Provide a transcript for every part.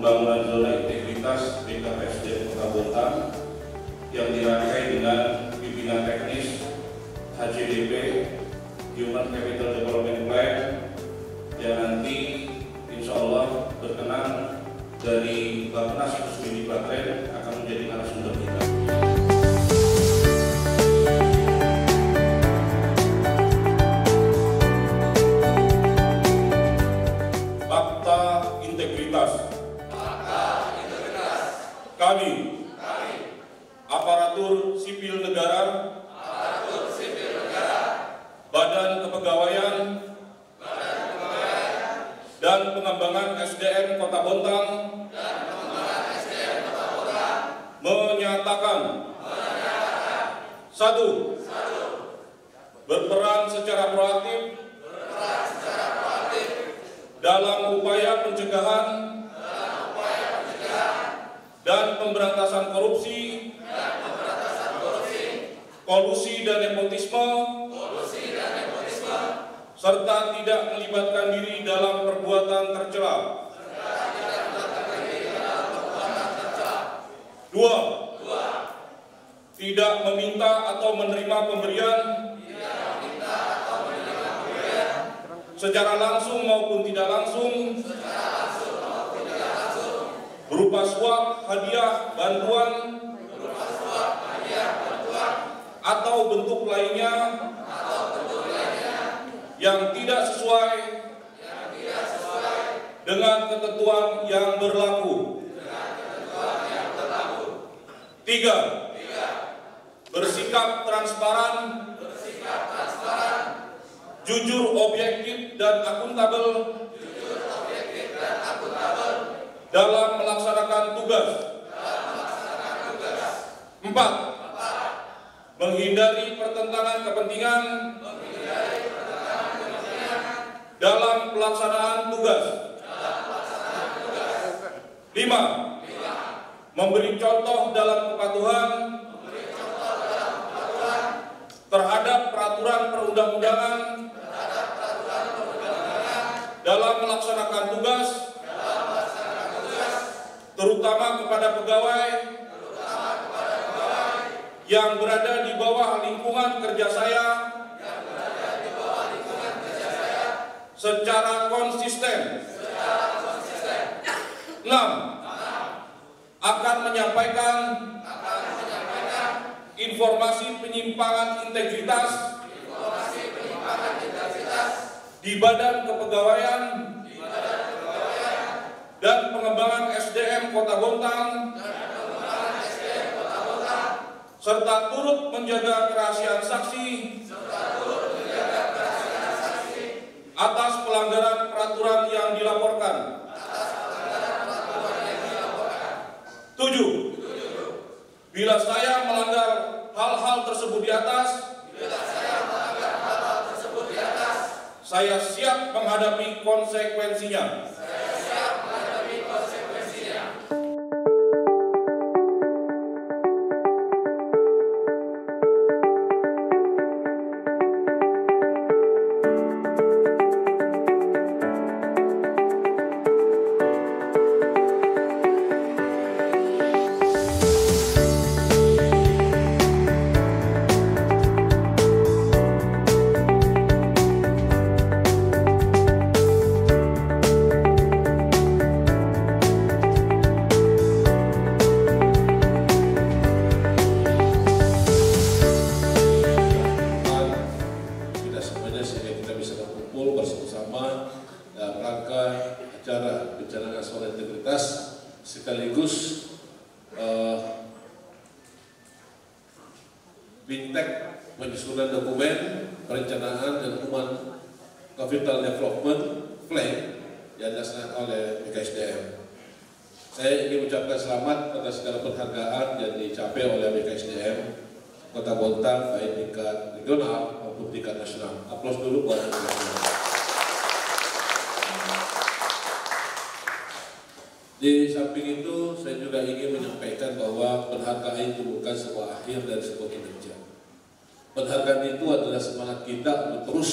pembangunan zona integritas BKPSDM Kota Bontang yang dirangkai dengan pimpinan teknis HCDP Human Capital Development Plan yang nanti insya Allah berkenan dari Bappenas Pusbidi Klaten akan menjadi narasumber kita. Fakta integritas. Kami, aparatur sipil negara, Badan Kepegawaian dan Pengembangan SDM Kota Bontang menyatakan satu, berperan secara proaktif dalam upaya pencegahan dan pemberantasan korupsi, kolusi dan nepotisme, serta tidak melibatkan diri dalam perbuatan tercela. Dua, tidak meminta atau menerima pemberian secara langsung maupun tidak langsung berupa suap, hadiah, bantuan atau bentuk lainnya yang tidak sesuai dengan ketentuan yang berlaku. Tiga, bersikap transparan, jujur, objektif, dan akuntabel dalam melaksanakan tugas. Empat, menghindari pertentangan kepentingan dalam pelaksanaan tugas. Lima, memberi contoh dalam kepatuhan terhadap peraturan perundang-undangan dalam melaksanakan tugas, terutama kepada pegawai yang berada di bawah lingkungan kerja saya secara konsisten. 6. Akan menyampaikan informasi penyimpangan integritas di Badan Kepegawaian dan Pengembangan SDM Kota Bontang serta turut menjaga kerahasiaan saksi atas pelanggaran peraturan yang dilaporkan. 7. Bila saya melanggar hal-hal tersebut di atas, saya siap menghadapi konsekuensinya. bersama dalam rangka acara Bencana Nasional Integritas sekaligus Bintek penyusunan dokumen perencanaan dan human capital development plan yang dilaksanakan oleh BKSDM. Saya ingin mengucapkan selamat atas segala penghargaan yang dicapai oleh BKSDM Kota Bontang baik tingkat regional maupun tingkat nasional. Aplaus dulu buat BKSDM. Di samping itu, saya juga ingin menyampaikan bahwa penghargaan itu bukan sebuah akhir dari sebuah kinerja. Penghargaan itu adalah semangat kita untuk terus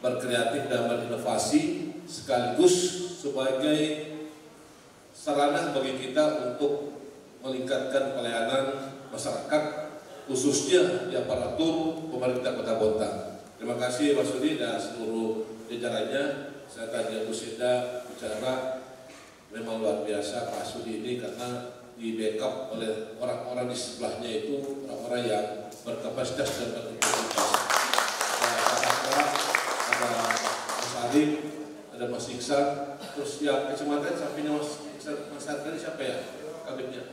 berkreatif dan berinovasi sekaligus sebagai sarana bagi kita untuk meningkatkan pelayanan masyarakat, khususnya di aparatur pemerintah Kota Bontang. Terima kasih Mas Sudi dan seluruh jajarannya. Saya tanya Bu Seda bicara, memang luar biasa Pak Sudi ini karena di backup oleh orang-orang di sebelahnya itu orang-orang yang berkapasitas dan berintegritas. Ada Mas Arif, ada Mas Iksan, terus yang kecamatan sampingnya Mas Arif siapa ya kabinnya?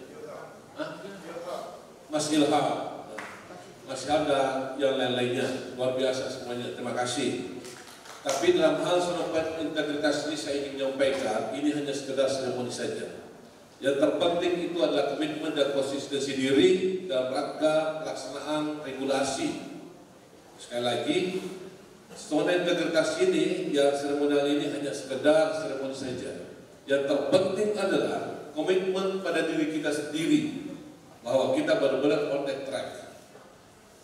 Mas Ilham, masih ada yang lain-lainnya, luar biasa semuanya. Terima kasih. Tapi dalam hal soal integritas ini saya ingin menyampaikan, ini hanya sekedar seremoni saja. Yang terpenting itu adalah komitmen dan konsistensi diri dalam rangka pelaksanaan regulasi. Sekali lagi, soal integritas ini, yang seremonial ini hanya sekedar seremoni saja. Yang terpenting adalah komitmen pada diri kita sendiri bahwa kita benar-benar on the track.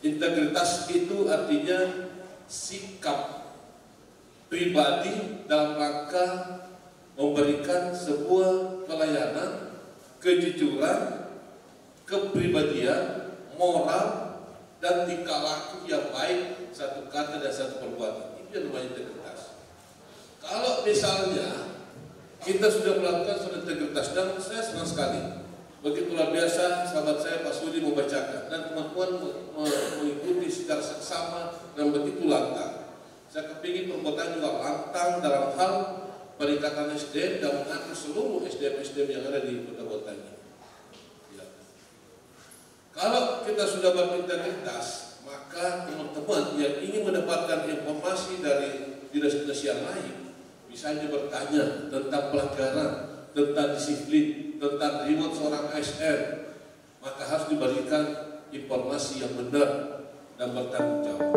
Integritas itu artinya sikap pribadi dalam rangka memberikan sebuah pelayanan, kejujuran, kepribadian, moral, dan tingkah laku yang baik, satu kata dan satu perbuatan. Itu yang namanya integritas. Kalau misalnya kita sudah melakukan suatu integritas, dan saya senang sekali, begitu luar biasa sahabat saya Pak Sudi membacakan, dan teman-teman mengikuti secara seksama dan begitu lantang. Saya kepingin perbuatan juga lantang dalam hal peningkatan SDM dan mengatur seluruh SDM yang ada di Kota Bontang ini. Ya. Kalau kita sudah berintegritas, maka teman-teman yang ingin mendapatkan informasi dari dinas-dinas yang lain, misalnya bertanya tentang pelanggaran, tentang disiplin, tentang reward seorang ASN, maka harus diberikan informasi yang benar dan bertanggung jawab.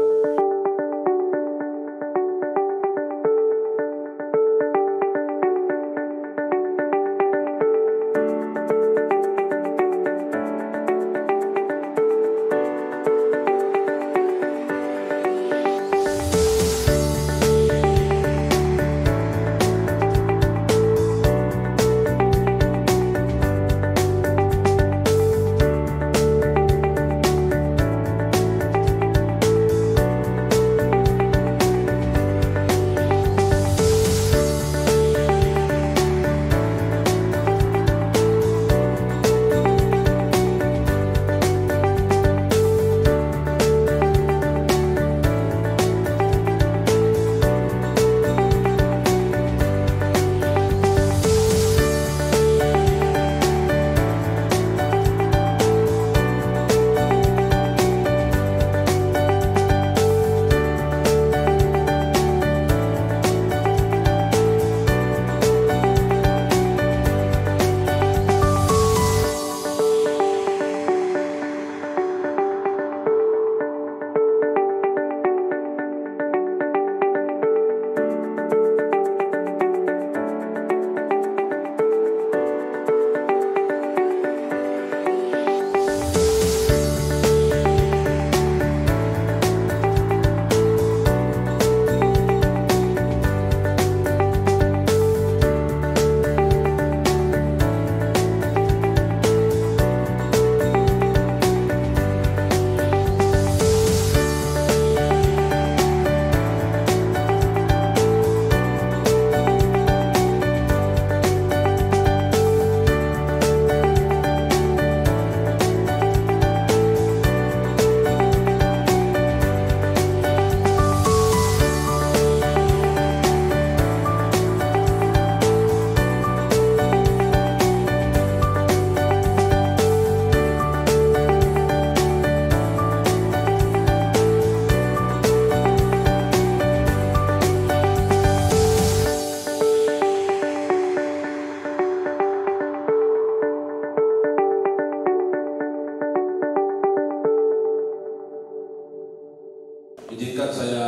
Izinkan saya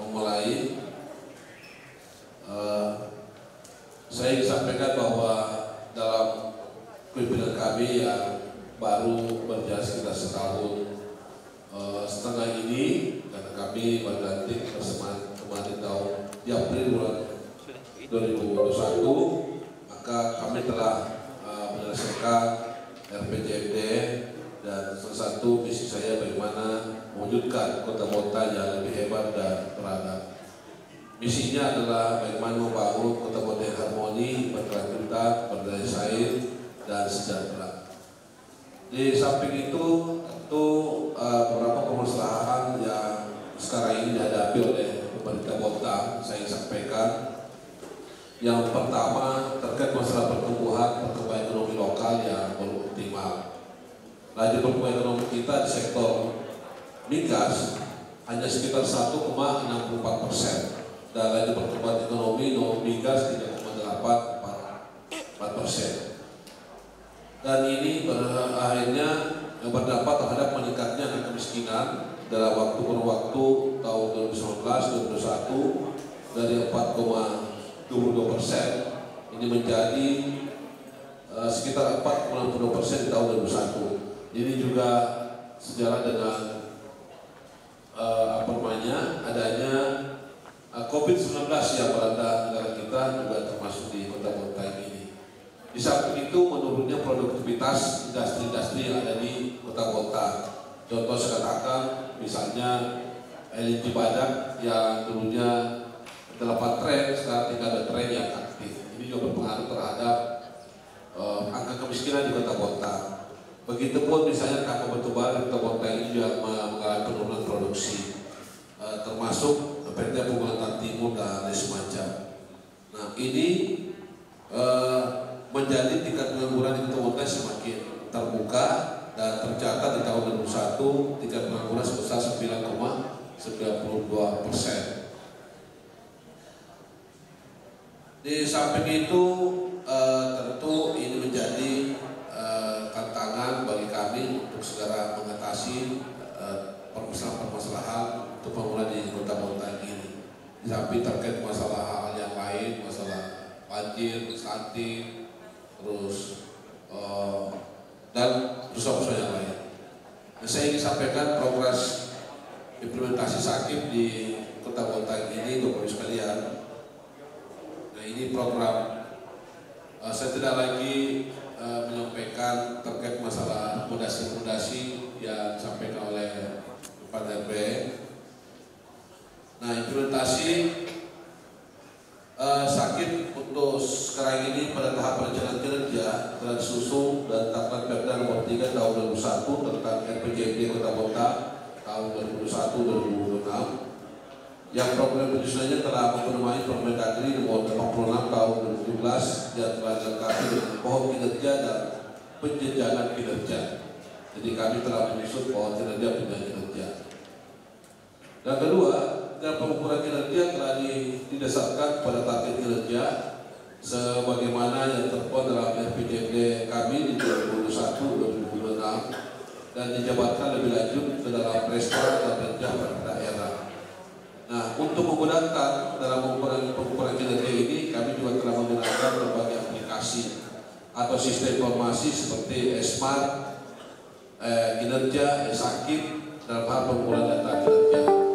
memulai. Saya ingin sampaikan bahwa dalam pimpinan kami yang baru berjalan sekitar setahun setengah ini, karena kami berganti kemarin tahun di April bulan 2021, maka maka kami telah menyelesaikan RPJMD, dan salah satu misi saya bagaimana mewujudkan kota-kota yang lebih hebat dan beradab. Misinya adalah bagaimana membangun kota-kota yang harmoni, berkelanjutan, berdaya saing, dan sejahtera. Di samping itu, tentu beberapa permasalahan yang sekarang ini dihadapi oleh pemerintah kota saya ingin sampaikan. Yang pertama terkait masalah pertumbuhan ekonomi lokal yang belum optimal. Laju pertumbuhan ekonomi kita di sektor migas hanya sekitar 1,64%, dan laju pertumbuhan ekonomi non migas 3,84%. Dan ini akhirnya berdampak terhadap meningkatnya angka kemiskinan dalam waktu per waktu tahun 2019-2021 dari 4,22% ini menjadi sekitar 4,62% di tahun 2021. Ini juga sejalan dengan adanya COVID-19 yang melanda negara kita, juga termasuk di kota-kota ini. Di samping itu menurunnya produktivitas industri-industri yang ada di kota-kota. Contoh saya katakan misalnya LNG Badak yang dulunya 8 tren sekarang tinggal ada tren yang aktif. Ini juga berpengaruh terhadap angka kemiskinan di kota-kota. Begitupun misalnya kakao batubara di kota-kota ini juga mengalami penurunan produksi, termasuk PT Pembangunan Timur dan lain semacam. Nah, ini menjadi tingkat pengangguran di kota-kota semakin terbuka, dan tercatat di tahun 2021 tingkat pengangguran sebesar 9,92%. Di samping itu tentu ini menjadi tantangan bagi kami untuk segera mengatasi permasalahan untuk pembangunan di kota-kota ini. Di samping terkait masalah hal yang lain, masalah banjir, stunting, terus dan persoalan yang lain. Nah, saya ingin sampaikan progres implementasi SAKIP di kota-kota ini, Bapak Ibu sekalian. Nah, ini program. Saya tidak lagi menyampaikan terkait masalah fondasi-fondasi yang disampaikan oleh Pak RB. Nah, implementasi SAKIP untuk sekarang ini pada tahap perencanaan kinerja telah disusun dan ditetapkan Perda Nomor 3 Tahun 2001 tentang RPJMD Kota-Kota tahun 2001-2026. Yang program penyusunannya telah memenuhi Permendagri Nomor 46 Tahun 2017 yang telah dilengkapi dengan pohon kinerja dan penjenjangan kinerja. Jadi kami telah menyusun pohon kinerja dan kinerja. Dan kedua, dan pengukuran kinerja telah didasarkan pada target kinerja sebagaimana yang termuat dalam RPJMD kami di 2021-2026 dan dijabarkan lebih lanjut ke dalam respon dan kerja pada daerah. Nah, untuk menggunakan dalam pengukuran kinerja ini, kami juga telah menggunakan berbagai aplikasi atau sistem informasi seperti Smart, kinerja, SAKIP dalam hal pengukuran data kinerja.